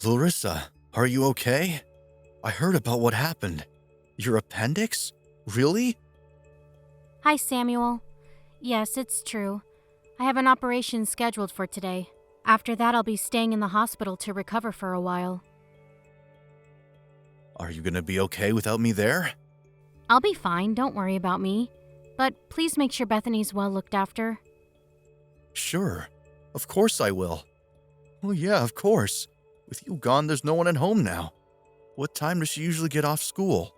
Larissa, are you okay? I heard about what happened. Your appendix? Really? Hi, Samuel. Yes, it's true. I have an operation scheduled for today. After that, I'll be staying in the hospital to recover for a while. Are you gonna be okay without me there? I'll be fine, don't worry about me. But please make sure Bethany's well looked after. Sure. Of course I will. Well, yeah, of course. With you gone, there's no one at home now. What time does she usually get off school?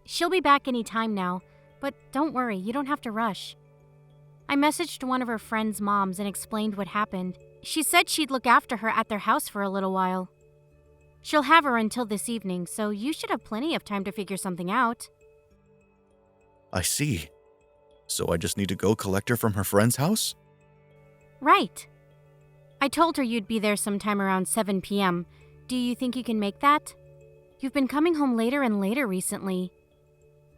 She'll be back any time now, but don't worry, you don't have to rush. I messaged one of her friend's moms and explained what happened. She said she'd look after her at their house for a little while. She'll have her until this evening, so you should have plenty of time to figure something out. I see. So I just need to go collect her from her friend's house? Right. I told her you'd be there sometime around 7 p.m. Do you think you can make that? You've been coming home later and later recently.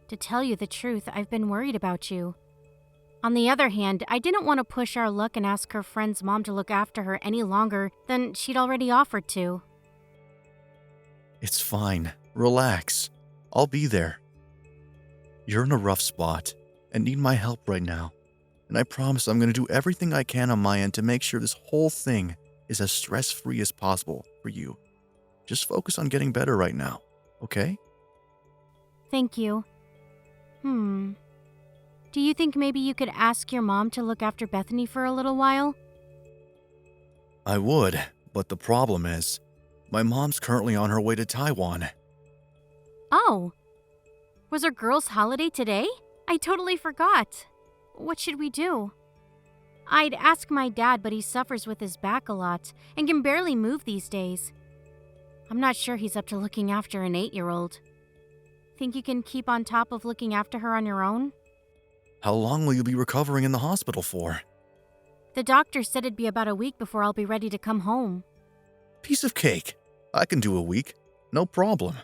To tell you the truth, I've been worried about you. On the other hand, I didn't want to push our luck and ask her friend's mom to look after her any longer than she'd already offered to. It's fine. Relax. I'll be there. You're in a rough spot and need my help right now. And I promise I'm going to do everything I can on my end to make sure this whole thing is as stress-free as possible for you. Just focus on getting better right now, okay? Thank you. Do you think maybe you could ask your mom to look after Bethany for a little while? I would, but the problem is, my mom's currently on her way to Taiwan. Oh. Was her girls' holiday today? I totally forgot. What should we do? I'd ask my dad, but he suffers with his back a lot and can barely move these days. I'm not sure he's up to looking after an 8-year-old. Think you can keep on top of looking after her on your own? How long will you be recovering in the hospital for? The doctor said it'd be about a week before I'll be ready to come home. Piece of cake. I can do a week. No problem.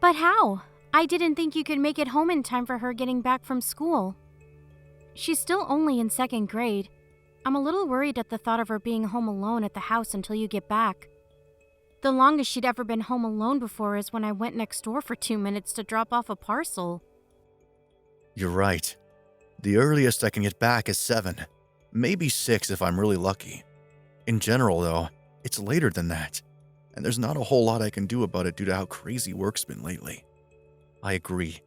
But how? I didn't think you could make it home in time for her getting back from school. She's still only in 2nd grade. I'm a little worried at the thought of her being home alone at the house until you get back. The longest she'd ever been home alone before is when I went next door for 2 minutes to drop off a parcel. You're right. The earliest I can get back is 7. Maybe 6 if I'm really lucky. In general, though, it's later than that. And there's not a whole lot I can do about it due to how crazy work's been lately. I agree.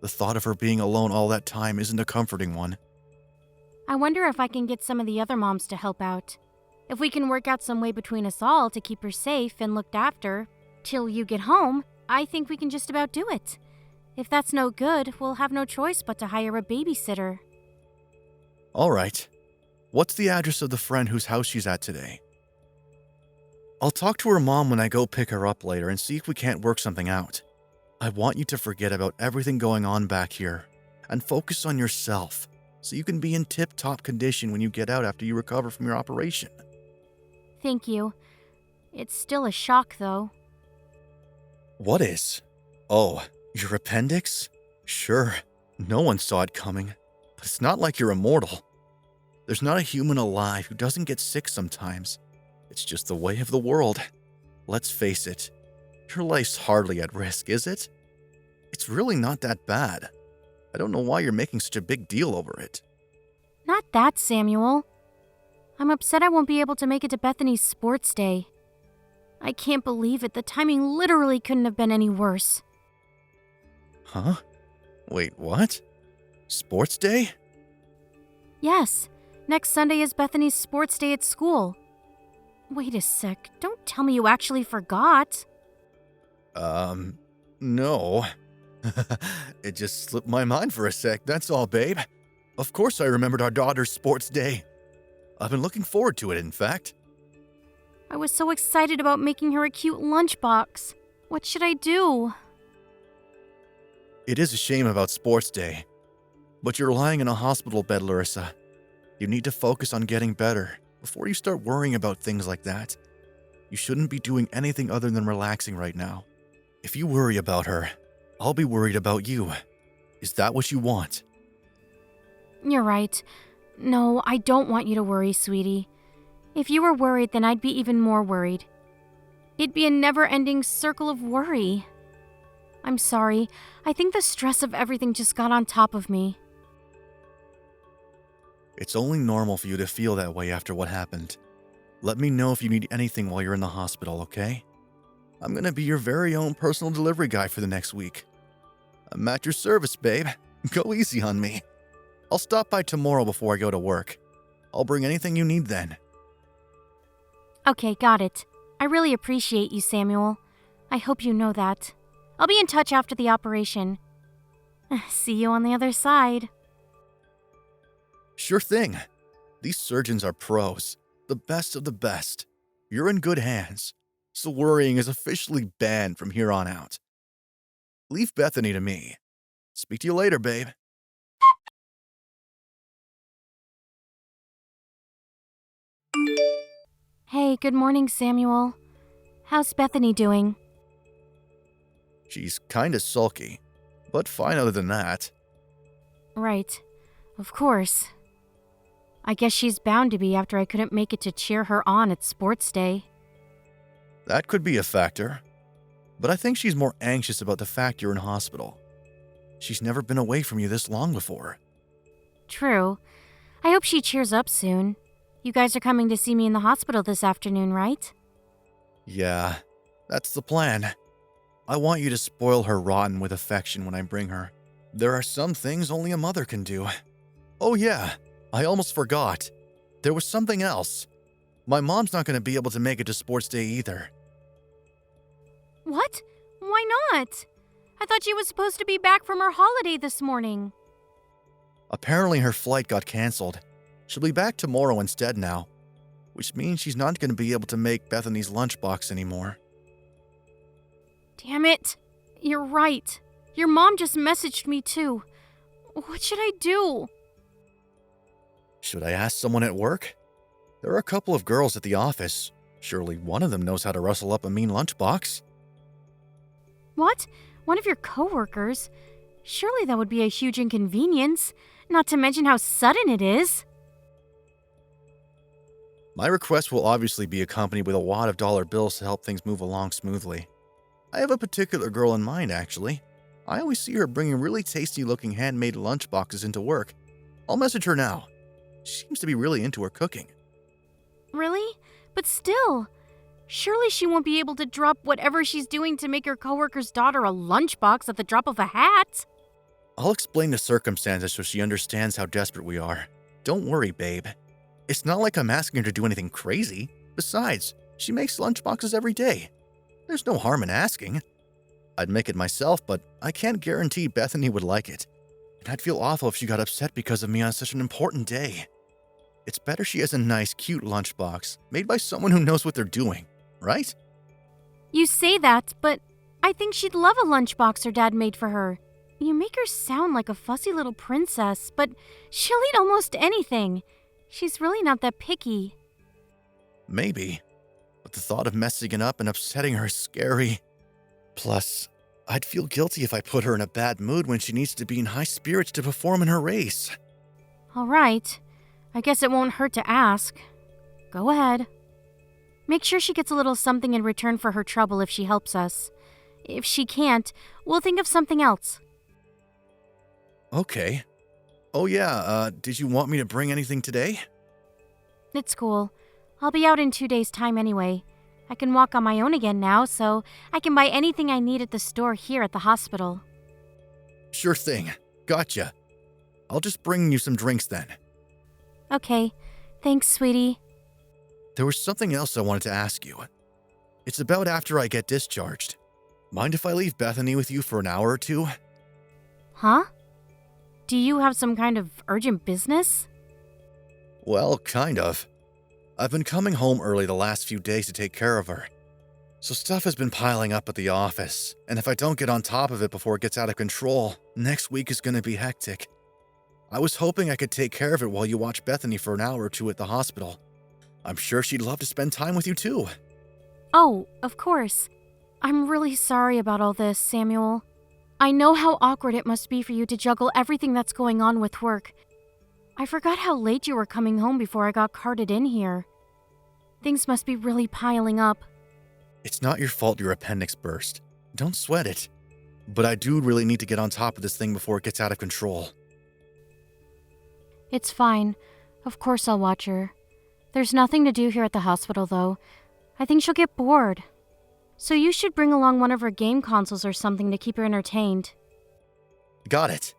The thought of her being alone all that time isn't a comforting one. I wonder if I can get some of the other moms to help out. If we can work out some way between us all to keep her safe and looked after till you get home, I think we can just about do it. If that's no good, we'll have no choice but to hire a babysitter. All right. What's the address of the friend whose house she's at today? I'll talk to her mom when I go pick her up later and see if we can't work something out. I want you to forget about everything going on back here and focus on yourself so you can be in tip-top condition when you get out after you recover from your operation. Thank you. It's still a shock, though. What is? Oh, your appendix? Sure, no one saw it coming, but it's not like you're immortal. There's not a human alive who doesn't get sick sometimes. It's just the way of the world. Let's face it, your life's hardly at risk, is it? It's really not that bad. I don't know why you're making such a big deal over it. Not that, Samuel. I'm upset I won't be able to make it to Bethany's sports day. I can't believe it. The timing literally couldn't have been any worse. Huh? Wait, what? Sports day? Yes. Next Sunday is Bethany's sports day at school. Wait a sec. Don't tell me you actually forgot. No. It just slipped my mind for a sec, that's all, babe. Of course I remembered our daughter's sports day. I've been looking forward to it, in fact. I was so excited about making her a cute lunchbox. What should I do? It is a shame about sports day. But you're lying in a hospital bed, Larissa. You need to focus on getting better before you start worrying about things like that. You shouldn't be doing anything other than relaxing right now. If you worry about her, I'll be worried about you. Is that what you want? You're right. No, I don't want you to worry, sweetie. If you were worried, then I'd be even more worried. It'd be a never-ending circle of worry. I'm sorry. I think the stress of everything just got on top of me. It's only normal for you to feel that way after what happened. Let me know if you need anything while you're in the hospital, okay? I'm gonna be your very own personal delivery guy for the next week. I'm at your service, babe. Go easy on me. I'll stop by tomorrow before I go to work. I'll bring anything you need then. Okay, got it. I really appreciate you, Samuel. I hope you know that. I'll be in touch after the operation. See you on the other side. Sure thing. These surgeons are pros. The best of the best. You're in good hands. So worrying is officially banned from here on out. Leave Bethany to me. Speak to you later, babe. Hey, good morning, Samuel. How's Bethany doing? She's kinda sulky, but fine other than that. Right. Of course. I guess she's bound to be after I couldn't make it to cheer her on at sports day. That could be a factor. But I think she's more anxious about the fact you're in hospital. She's never been away from you this long before. True. I hope she cheers up soon. You guys are coming to see me in the hospital this afternoon, right? Yeah, that's the plan. I want you to spoil her rotten with affection when I bring her. There are some things only a mother can do. Oh yeah, I almost forgot. There was something else. My mom's not going to be able to make it to sports day either. What? Why not? I thought she was supposed to be back from her holiday this morning. Apparently her flight got canceled. She'll be back tomorrow instead now, which means she's not going to be able to make Bethany's lunchbox anymore. Damn it. You're right. Your mom just messaged me too. What should I do? Should I ask someone at work? There are a couple of girls at the office. Surely one of them knows how to rustle up a mean lunchbox. What? One of your coworkers? Surely that would be a huge inconvenience, not to mention how sudden it is. My request will obviously be accompanied with a wad of dollar bills to help things move along smoothly. I have a particular girl in mind, actually. I always see her bringing really tasty-looking handmade lunchboxes into work. I'll message her now. She seems to be really into her cooking. Really? But still, surely she won't be able to drop whatever she's doing to make her coworker's daughter a lunchbox at the drop of a hat. I'll explain the circumstances so she understands how desperate we are. Don't worry, babe. It's not like I'm asking her to do anything crazy. Besides, she makes lunchboxes every day. There's no harm in asking. I'd make it myself, but I can't guarantee Bethany would like it. And I'd feel awful if she got upset because of me on such an important day. It's better she has a nice, cute lunchbox made by someone who knows what they're doing, right? You say that, but I think she'd love a lunchbox her dad made for her. You make her sound like a fussy little princess, but she'll eat almost anything. She's really not that picky. Maybe. But the thought of messing it up and upsetting her is scary. Plus, I'd feel guilty if I put her in a bad mood when she needs to be in high spirits to perform in her race. All right. I guess it won't hurt to ask. Go ahead. Make sure she gets a little something in return for her trouble if she helps us. If she can't, we'll think of something else. Okay. Oh yeah, did you want me to bring anything today? It's cool. I'll be out in 2 days' time anyway. I can walk on my own again now, so I can buy anything I need at the store here at the hospital. Sure thing. Gotcha. I'll just bring you some drinks then. Okay. Thanks, sweetie. There was something else I wanted to ask you. It's about after I get discharged. Mind if I leave Bethany with you for an hour or two? Huh? Do you have some kind of urgent business? Well, kind of. I've been coming home early the last few days to take care of her. So stuff has been piling up at the office, and if I don't get on top of it before it gets out of control, next week is going to be hectic. I was hoping I could take care of it while you watch Bethany for an hour or two at the hospital. I'm sure she'd love to spend time with you too. Oh, of course. I'm really sorry about all this, Samuel. I know how awkward it must be for you to juggle everything that's going on with work. I forgot how late you were coming home before I got carted in here. Things must be really piling up. It's not your fault your appendix burst. Don't sweat it. But I do really need to get on top of this thing before it gets out of control. It's fine. Of course I'll watch her. There's nothing to do here at the hospital, though. I think she'll get bored. So you should bring along one of her game consoles or something to keep her entertained. Got it.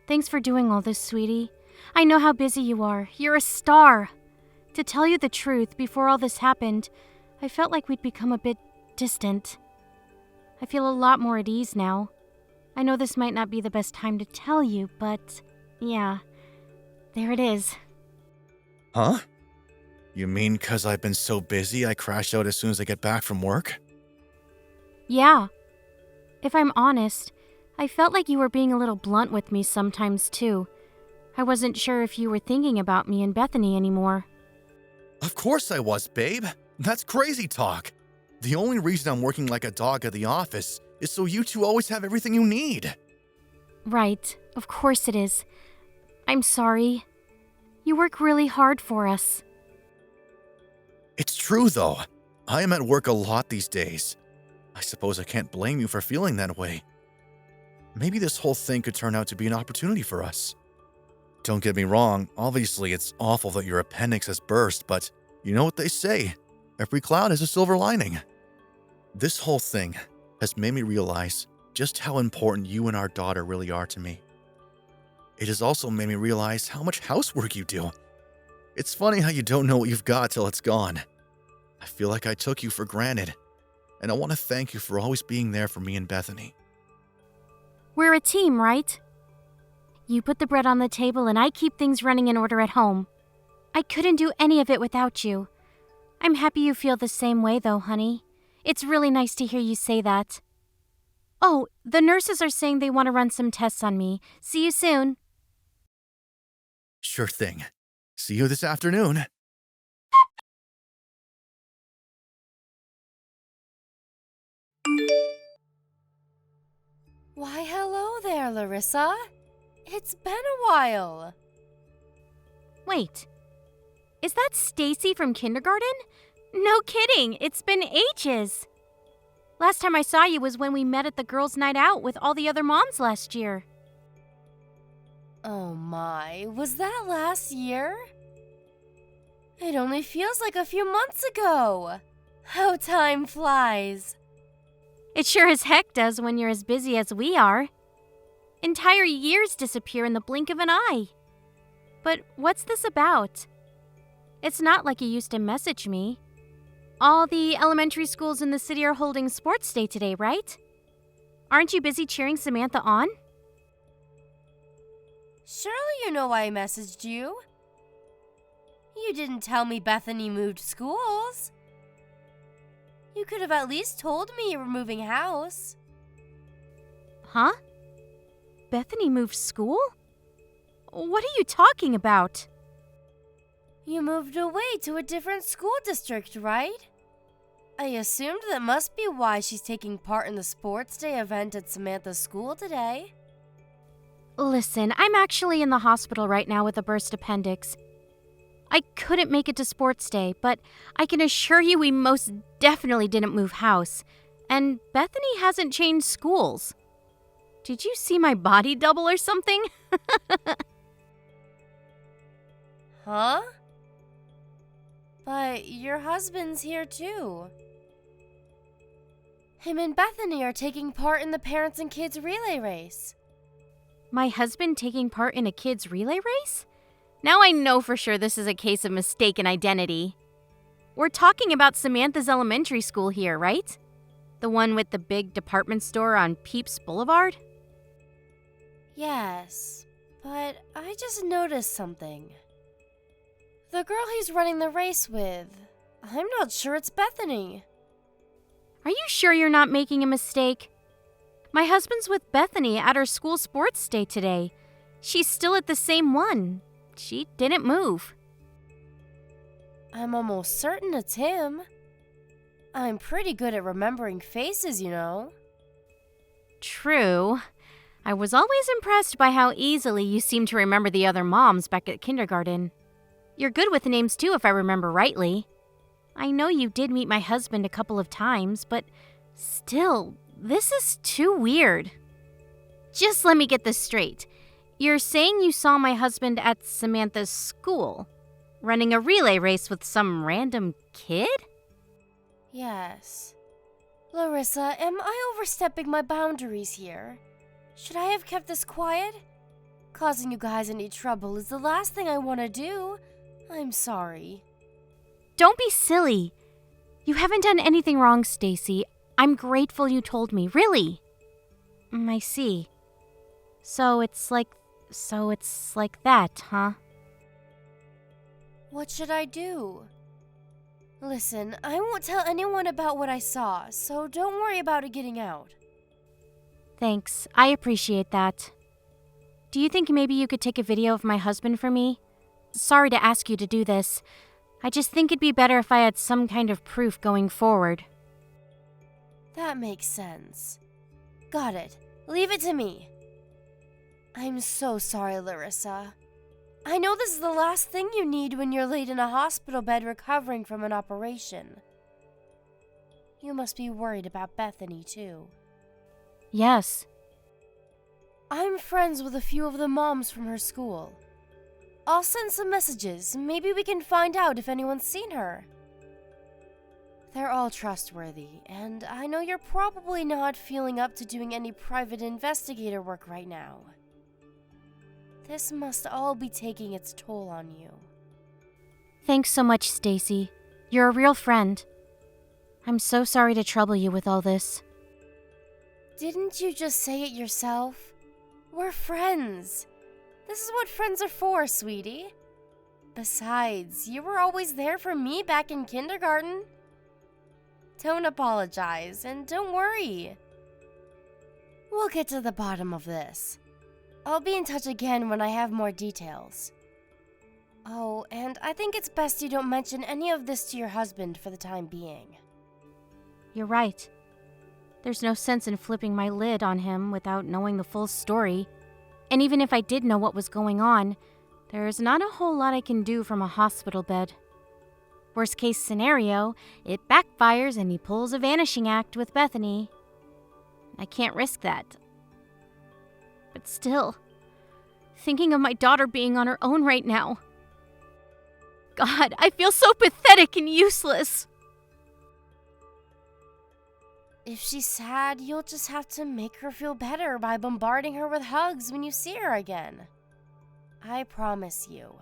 Thanks for doing all this, sweetie. I know how busy you are. You're a star. To tell you the truth, before all this happened, I felt like we'd become a bit distant. I feel a lot more at ease now. I know this might not be the best time to tell you, but yeah, there it is. Huh? You mean 'cause I've been so busy I crash out as soon as I get back from work? Yeah. If I'm honest, I felt like you were being a little blunt with me sometimes too. I wasn't sure if you were thinking about me and Bethany anymore. Of course I was, babe. That's crazy talk. The only reason I'm working like a dog at the office is so you two always have everything you need. Right, of course it is. I'm sorry. You work really hard for us. It's true, though. I am at work a lot these days. I suppose I can't blame you for feeling that way. Maybe this whole thing could turn out to be an opportunity for us. Don't get me wrong, obviously it's awful that your appendix has burst, but you know what they say, every cloud has a silver lining. This whole thing has made me realize just how important you and our daughter really are to me. It has also made me realize how much housework you do. It's funny how you don't know what you've got till it's gone. I feel like I took you for granted, and I want to thank you for always being there for me and Bethany. We're a team, right? You put the bread on the table and I keep things running in order at home. I couldn't do any of it without you. I'm happy you feel the same way though, honey. It's really nice to hear you say that. Oh, the nurses are saying they want to run some tests on me. See you soon. Sure thing. See you this afternoon. Why, hello there, Larissa. It's been a while. Wait, is that Stacy from kindergarten? No kidding, it's been ages. Last time I saw you was when we met at the girls' night out with all the other moms last year. Oh my, was that last year? It only feels like a few months ago. How time flies. It sure as heck does when you're as busy as we are. Entire years disappear in the blink of an eye. But what's this about? It's not like you used to message me. All the elementary schools in the city are holding sports day today, right? Aren't you busy cheering Samantha on? Surely you know why I messaged you. You didn't tell me Bethany moved schools. You could have at least told me you were moving house. Huh? Bethany moved school? What are you talking about? You moved away to a different school district, right? I assumed that must be why she's taking part in the sports day event at Samantha's school today. Listen, I'm actually in the hospital right now with a burst appendix. I couldn't make it to sports day, but I can assure you we most definitely didn't move house. And Bethany hasn't changed schools. Did you see my body double or something? Huh? But your husband's here too. Him and Bethany are taking part in the parents and kids relay race. My husband taking part in a kids' relay race? Now I know for sure this is a case of mistaken identity. We're talking about Samantha's elementary school here, right? The one with the big department store on Peeps Boulevard? Yes, but I just noticed something. The girl he's running the race with, I'm not sure it's Bethany. Are you sure you're not making a mistake? My husband's with Bethany at her school sports day today. She's still at the same one. She didn't move. I'm almost certain it's him. I'm pretty good at remembering faces, you know. True. I was always impressed by how easily you seem to remember the other moms back at kindergarten. You're good with names too, if I remember rightly. I know you did meet my husband a couple of times, but still, this is too weird. Just let me get this straight. You're saying you saw my husband at Samantha's school, running a relay race with some random kid? Yes. Larissa, am I overstepping my boundaries here? Should I have kept this quiet? Causing you guys any trouble is the last thing I want to do. I'm sorry. Don't be silly. You haven't done anything wrong, Stacy. I'm grateful you told me, really. I see. So it's like that, huh? What should I do? Listen, I won't tell anyone about what I saw, so don't worry about it getting out. Thanks. I appreciate that. Do you think maybe you could take a video of my husband for me? Sorry to ask you to do this. I just think it'd be better if I had some kind of proof going forward. That makes sense. Got it. Leave it to me. I'm so sorry, Larissa. I know this is the last thing you need when you're laid in a hospital bed recovering from an operation. You must be worried about Bethany, too. Yes. I'm friends with a few of the moms from her school. I'll send some messages. Maybe we can find out if anyone's seen her. They're all trustworthy, and I know you're probably not feeling up to doing any private investigator work right now. This must all be taking its toll on you. Thanks so much, Stacy. You're a real friend. I'm so sorry to trouble you with all this. Didn't you just say it yourself? We're friends. This is what friends are for, sweetie. Besides, you were always there for me back in kindergarten. Don't apologize, and don't worry. We'll get to the bottom of this. I'll be in touch again when I have more details. Oh, and I think it's best you don't mention any of this to your husband for the time being. You're right. There's no sense in flipping my lid on him without knowing the full story. And even if I did know what was going on, there's not a whole lot I can do from a hospital bed. Worst case scenario, it backfires and he pulls a vanishing act with Bethany. I can't risk that. But still, thinking of my daughter being on her own right now. God, I feel so pathetic and useless. If she's sad, you'll just have to make her feel better by bombarding her with hugs when you see her again. I promise you,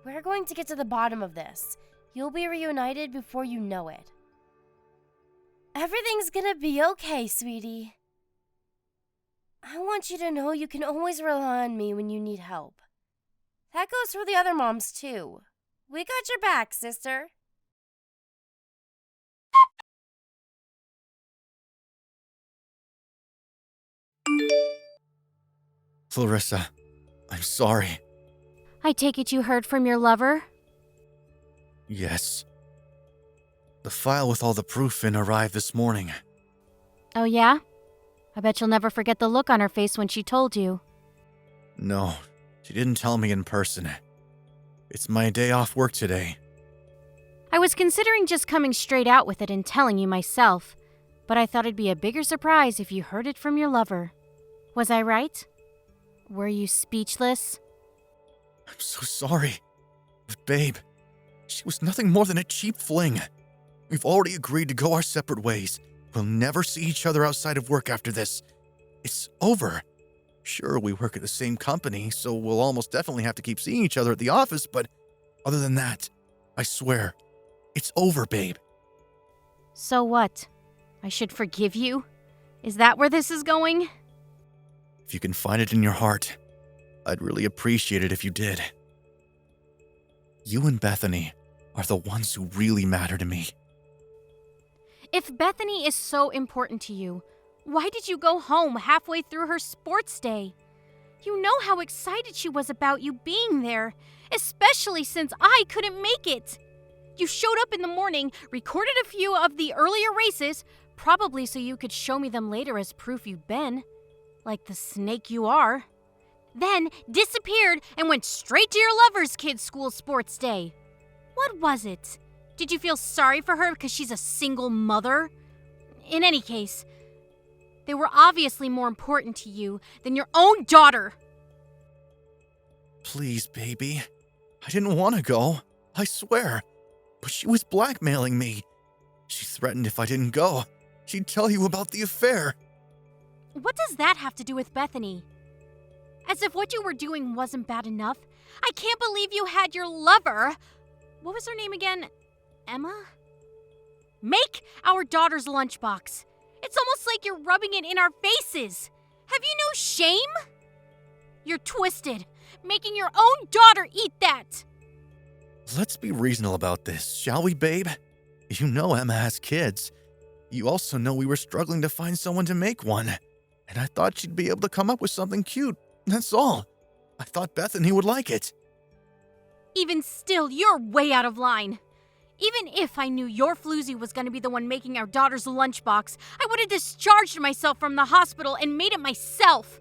we're going to get to the bottom of this. You'll be reunited before you know it. Everything's gonna be okay, sweetie. I want you to know you can always rely on me when you need help. That goes for the other moms, too. We got your back, sister. Clarissa, I'm sorry. I take it you heard from your lover? Yes. The file with all the proof in arrived this morning. Oh yeah? I bet you'll never forget the look on her face when she told you. No, she didn't tell me in person. It's my day off work today. I was considering just coming straight out with it and telling you myself, but I thought it'd be a bigger surprise if you heard it from your lover. Was I right? Were you speechless? I'm so sorry. But babe, she was nothing more than a cheap fling. We've already agreed to go our separate ways. We'll never see each other outside of work after this. It's over. Sure, we work at the same company, so we'll almost definitely have to keep seeing each other at the office, but other than that, I swear, it's over, babe. So what? I should forgive you? Is that where this is going? If you can find it in your heart, I'd really appreciate it if you did. You and Bethany are the ones who really matter to me. If Bethany is so important to you, why did you go home halfway through her sports day? You know how excited she was about you being there, especially since I couldn't make it. You showed up in the morning, recorded a few of the earlier races, probably so you could show me them later as proof you've been, like the snake you are. Then disappeared and went straight to your lover's kid's school sports day. What was it? Did you feel sorry for her because she's a single mother? In any case, they were obviously more important to you than your own daughter. Please, baby. I didn't want to go, I swear. But she was blackmailing me. She threatened if I didn't go, she'd tell you about the affair. What does that have to do with Bethany? As if what you were doing wasn't bad enough. I can't believe you had your lover. What was her name again? Emma? Make our daughter's lunchbox. It's almost like you're rubbing it in our faces. Have you no shame? You're twisted, making your own daughter eat that. Let's be reasonable about this, shall we, babe? You know Emma has kids. You also know we were struggling to find someone to make one. And I thought she'd be able to come up with something cute. That's all. I thought Bethany would like it. Even still, you're way out of line. Even if I knew your floozy was going to be the one making our daughter's lunchbox, I would have discharged myself from the hospital and made it myself.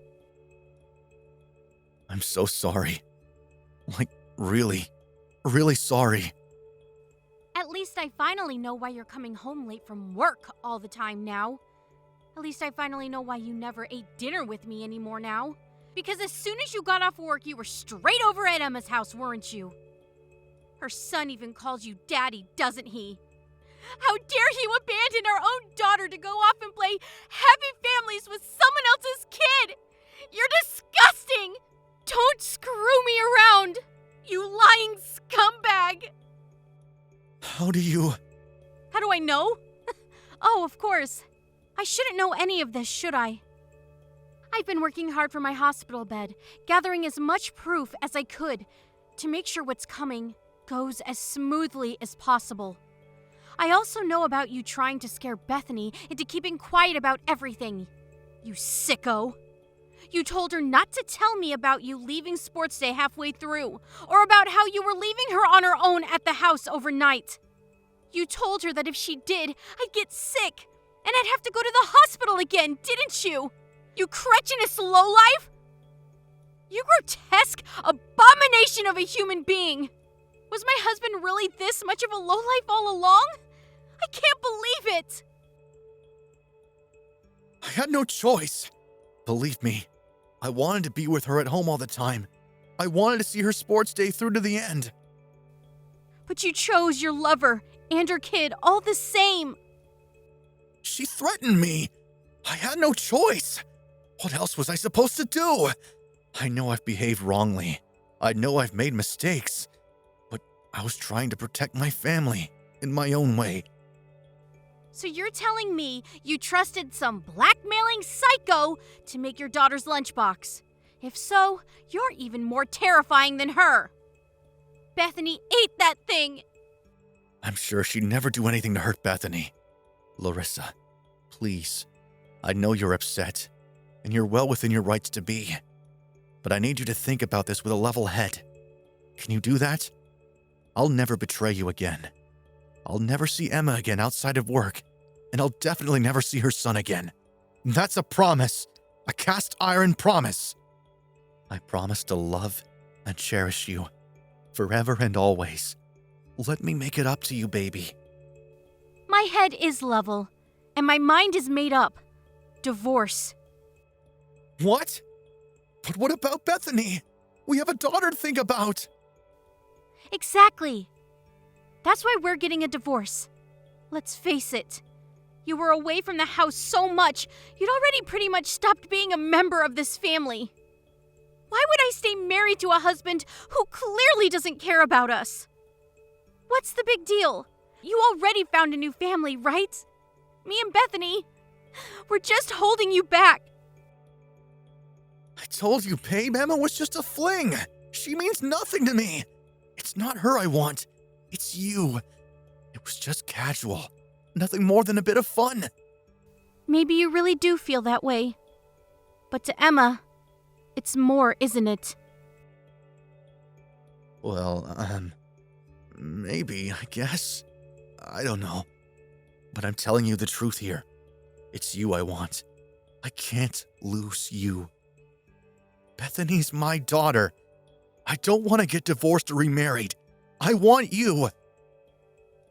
I'm so sorry. Like, really, really sorry. At least I finally know why you're coming home late from work all the time now. At least I finally know why you never ate dinner with me anymore now. Because as soon as you got off work, you were straight over at Emma's house, weren't you? Her son even calls you daddy, doesn't he? How dare you abandon our own daughter to go off and play happy families with someone else's kid? You're disgusting! Don't screw me around, you lying scumbag! How do I know? Oh, of course. I shouldn't know any of this, should I? I've been working hard for my hospital bed, gathering as much proof as I could to make sure what's coming goes as smoothly as possible. I also know about you trying to scare Bethany into keeping quiet about everything. You sicko. You told her not to tell me about you leaving sports day halfway through, or about how you were leaving her on her own at the house overnight. You told her that if she did, I'd get sick, and I'd have to go to the hospital again, didn't you? You cretinous lowlife! You grotesque abomination of a human being! Was my husband really this much of a lowlife all along? I can't believe it! I had no choice. Believe me, I wanted to be with her at home all the time. I wanted to see her sports day through to the end. But you chose your lover and her kid all the same. She threatened me. I had no choice. What else was I supposed to do? I know I've behaved wrongly. I know I've made mistakes. But I was trying to protect my family in my own way. So you're telling me you trusted some blackmailing psycho to make your daughter's lunchbox? If so, you're even more terrifying than her. Bethany ate that thing! I'm sure she'd never do anything to hurt Bethany. Larissa, please. I know you're upset, and you're well within your rights to be. But I need you to think about this with a level head. Can you do that? I'll never betray you again. I'll never see Emma again outside of work, and I'll definitely never see her son again. That's a promise. A cast iron promise. I promise to love and cherish you forever and always. Let me make it up to you, baby. My head is level, and my mind is made up. Divorce. What? But what about Bethany? We have a daughter to think about. Exactly. That's why we're getting a divorce. Let's face it. You were away from the house so much, you'd already pretty much stopped being a member of this family. Why would I stay married to a husband who clearly doesn't care about us? What's the big deal? You already found a new family, right? Me and Bethany, we're just holding you back. I told you, babe, Emma was just a fling. She means nothing to me. It's not her I want. It's you. It was just casual. Nothing more than a bit of fun. Maybe you really do feel that way. But to Emma, it's more, isn't it? Well, maybe, I guess. I don't know. But I'm telling you the truth here. It's you I want. I can't lose you. Bethany's my daughter. I don't want to get divorced or remarried. I want you.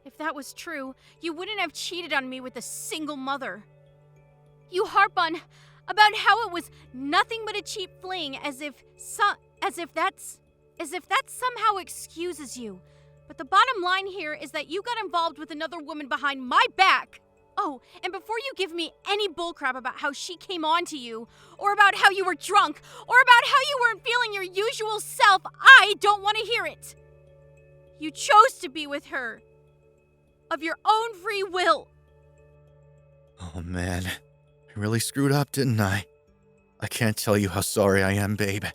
If If that was true, you wouldn't have cheated on me with a single mother. You harp on about how it was nothing but a cheap fling, as if that somehow excuses you. But the bottom line here is that you got involved with another woman behind my back. Oh, and before you give me any bullcrap about how she came on to you, or about how you were drunk, or about how you weren't feeling your usual self, I don't want to hear it. You chose to be with her. Of your own free will. Oh man, I really screwed up, didn't I? I can't tell you how sorry I am, babe.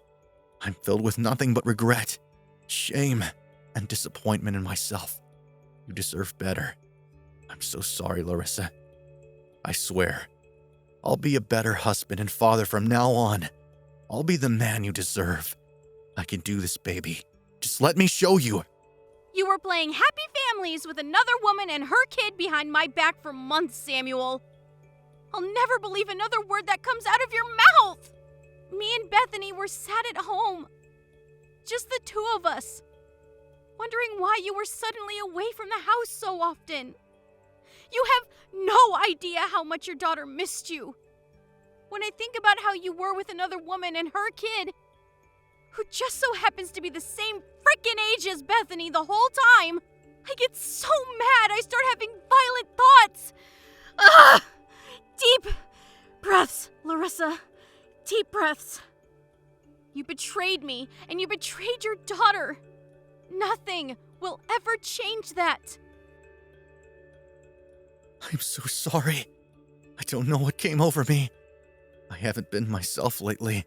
I'm filled with nothing but regret, shame, and disappointment in myself. You deserve better. I'm so sorry, Larissa. I swear, I'll be a better husband and father from now on. I'll be the man you deserve. I can do this, baby. Just let me show you. You were playing happy families with another woman and her kid behind my back for months, Samuel. I'll never believe another word that comes out of your mouth. Me and Bethany were sat at home. Just the two of us. Wondering why you were suddenly away from the house so often. You have no idea how much your daughter missed you. When I think about how you were with another woman and her kid, who just so happens to be the same frickin' age as Bethany the whole time, I get so mad I start having violent thoughts. Ugh! Deep breaths, Larissa. Deep breaths. You betrayed me, and you betrayed your daughter. Nothing will ever change that. I'm so sorry. I don't know what came over me. I haven't been myself lately.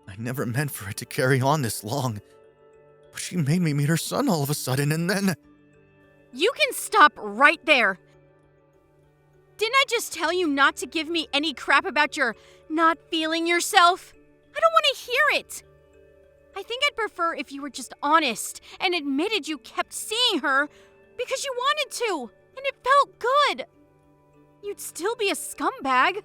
I never meant for it to carry on this long. But she made me meet her son all of a sudden, and then... You can stop right there. Didn't I just tell you not to give me any crap about your not feeling yourself? I don't want to hear it. I think I'd prefer if you were just honest and admitted you kept seeing her because you wanted to, and it felt good. You'd still be a scumbag,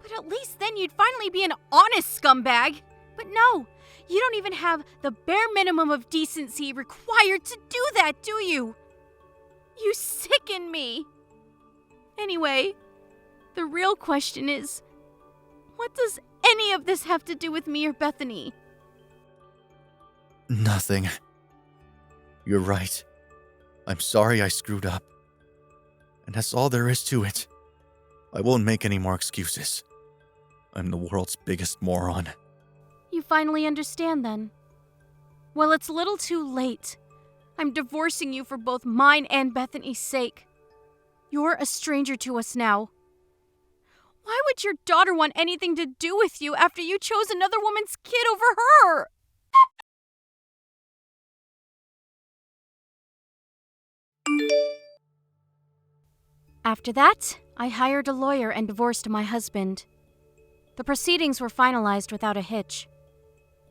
but at least then you'd finally be an honest scumbag. But no, you don't even have the bare minimum of decency required to do that, do you? You sicken me. Anyway, the real question is, what does any of this have to do with me or Bethany? Nothing. You're right. I'm sorry I screwed up. And that's all there is to it. I won't make any more excuses. I'm the world's biggest moron. You finally understand then? Well, it's a little too late. I'm divorcing you for both mine and Bethany's sake. You're a stranger to us now. Why would your daughter want anything to do with you after you chose another woman's kid over her? After that, I hired a lawyer and divorced my husband. The proceedings were finalized without a hitch.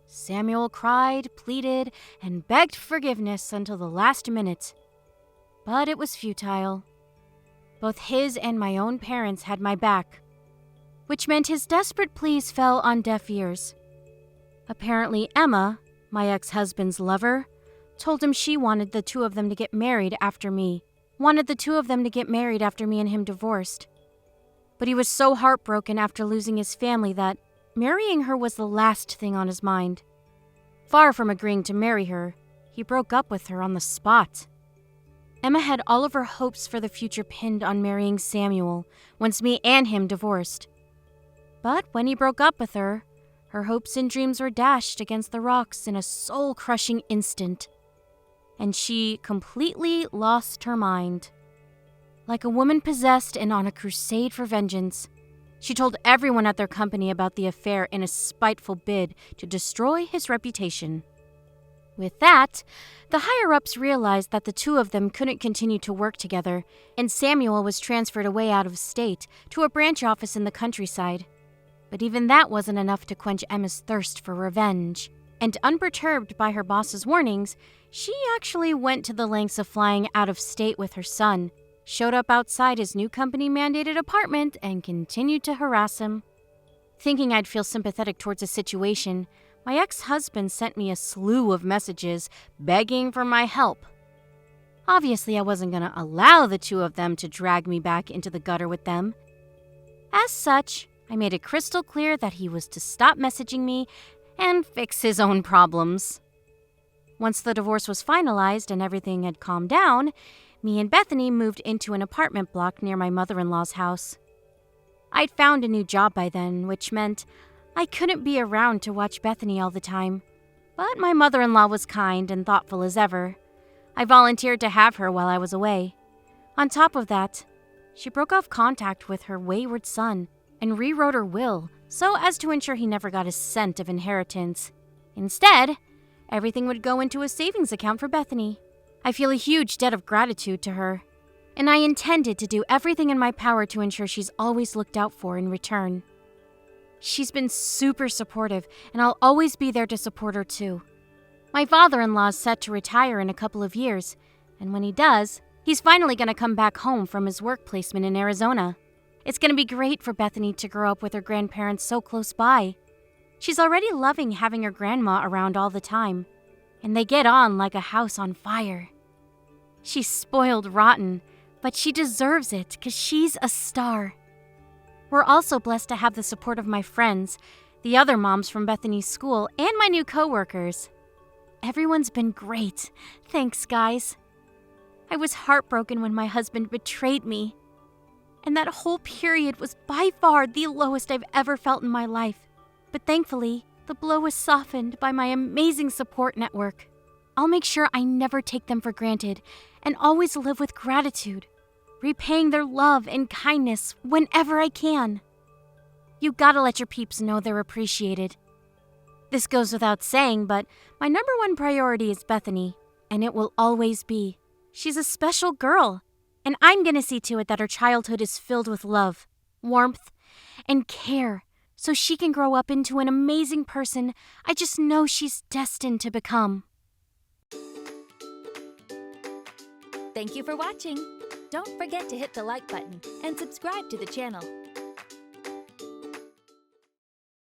Samuel cried, pleaded, and begged forgiveness until the last minute. But it was futile. Both his and my own parents had my back, which meant his desperate pleas fell on deaf ears. Apparently Emma, my ex-husband's lover, told him she wanted the two of them to get married after me. Wanted the two of them to get married after me and him divorced. But he was so heartbroken after losing his family that marrying her was the last thing on his mind. Far from agreeing to marry her, he broke up with her on the spot. Emma had all of her hopes for the future pinned on marrying Samuel once me and him divorced. But when he broke up with her, her hopes and dreams were dashed against the rocks in a soul-crushing instant. And she completely lost her mind. Like a woman possessed and on a crusade for vengeance, she told everyone at their company about the affair in a spiteful bid to destroy his reputation. With that, the higher-ups realized that the two of them couldn't continue to work together, and Samuel was transferred away out of state to a branch office in the countryside. But even that wasn't enough to quench Emma's thirst for revenge. And unperturbed by her boss's warnings, she actually went to the lengths of flying out of state with her son, showed up outside his new company-mandated apartment, and continued to harass him. Thinking I'd feel sympathetic towards the situation, my ex-husband sent me a slew of messages begging for my help. Obviously, I wasn't going to allow the two of them to drag me back into the gutter with them. As such, I made it crystal clear that he was to stop messaging me and fix his own problems. Once the divorce was finalized and everything had calmed down, me and Bethany moved into an apartment block near my mother-in-law's house. I'd found a new job by then, which meant I couldn't be around to watch Bethany all the time. But my mother-in-law was kind and thoughtful as ever. I volunteered to have her while I was away. On top of that, she broke off contact with her wayward son and rewrote her will so as to ensure he never got a cent of inheritance. Instead, everything would go into a savings account for Bethany. I feel a huge debt of gratitude to her, and I intended to do everything in my power to ensure she's always looked out for in return. She's been super supportive, and I'll always be there to support her too. My father-in-law is set to retire in a couple of years, and when he does, he's finally going to come back home from his work placement in Arizona. It's going to be great for Bethany to grow up with her grandparents so close by. She's already loving having her grandma around all the time, and they get on like a house on fire. She's spoiled rotten, but she deserves it because she's a star. We're also blessed to have the support of my friends, the other moms from Bethany's school, and my new coworkers. Everyone's been great. Thanks, guys. I was heartbroken when my husband betrayed me, and that whole period was by far the lowest I've ever felt in my life. But thankfully, the blow was softened by my amazing support network. I'll make sure I never take them for granted and always live with gratitude, repaying their love and kindness whenever I can. You gotta let your peeps know they're appreciated. This goes without saying, but my number one priority is Bethany, and it will always be. She's a special girl, and I'm gonna see to it that her childhood is filled with love, warmth, and care, so she can grow up into an amazing person I just know she's destined to become. Thank you for watching. Don't forget to hit the like button and subscribe to the channel.